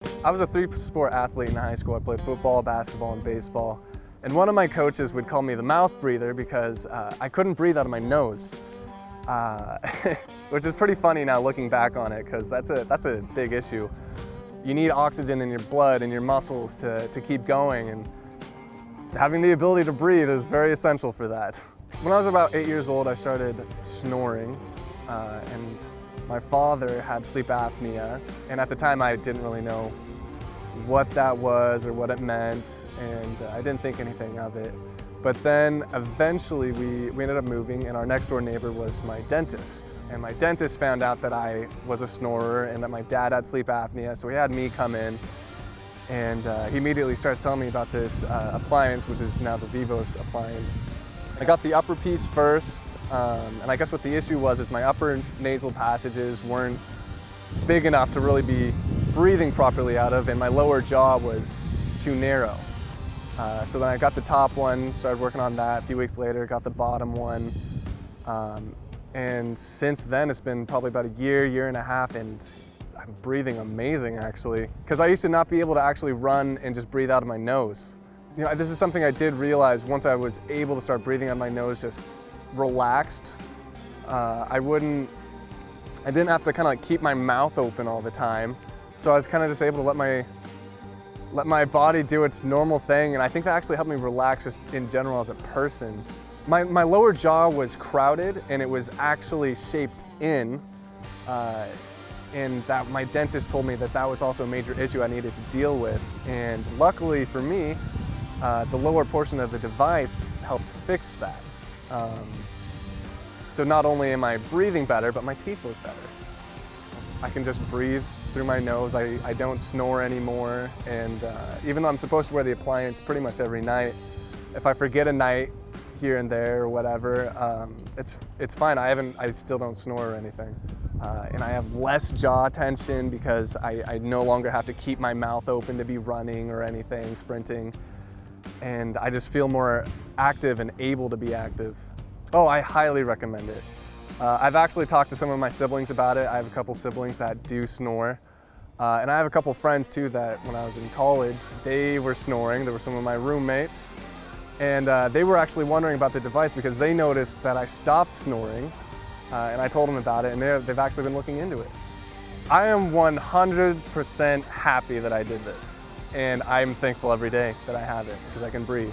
I was a three-sport athlete in high school. I played football, basketball, and baseball. And one of my coaches would call me the mouth breather because I couldn't breathe out of my nose, which is pretty funny now looking back on it, because that's a big issue. You need oxygen in your blood and your muscles to keep going, and having the ability to breathe is very essential for that. When I was about 8 years old, I started snoring, and my father had sleep apnea, and at the time I didn't really know what that was or what it meant, and I didn't think anything of it. But then eventually we ended up moving, and our next door neighbor was my dentist. And my dentist found out that I was a snorer and that my dad had sleep apnea, so he had me come in, and he immediately starts telling me about this appliance, which is now the Vivos appliance. I got the upper piece first, and I guess what the issue was is my upper nasal passages weren't big enough to really be breathing properly out of, and my lower jaw was too narrow. So then I got the top one, started working on that. A few weeks later, got the bottom one. And since then, it's been probably about a year and a half, and I'm breathing amazing, actually. Because I used to not be able to actually run and just breathe out of my nose. You know, this is something I did realize once I was able to start breathing out of my nose, just relaxed. I didn't have to kind of like keep my mouth open all the time. So I was kind of just able to let my body do its normal thing, and I think that actually helped me relax just in general as a person. My lower jaw was crowded, and it was actually shaped in, and that my dentist told me that was also a major issue I needed to deal with. And luckily for me, the lower portion of the device helped fix that. So not only am I breathing better, but my teeth look better. I can just breathe through my nose. I don't snore anymore, and even though I'm supposed to wear the appliance pretty much every night, if I forget a night here and there or whatever, it's fine. I still don't snore or anything, and I have less jaw tension because I no longer have to keep my mouth open to be running or anything, sprinting, and I just feel more active and able to be active. Oh, I highly recommend it. I've actually talked to some of my siblings about it. I have a couple siblings that do snore. And I have a couple friends too that when I was in college, they were snoring. They were some of my roommates. And they were actually wondering about the device because they noticed that I stopped snoring. And I told them about it, and they've actually been looking into it. I am 100% happy that I did this. And I'm thankful every day that I have it because I can breathe.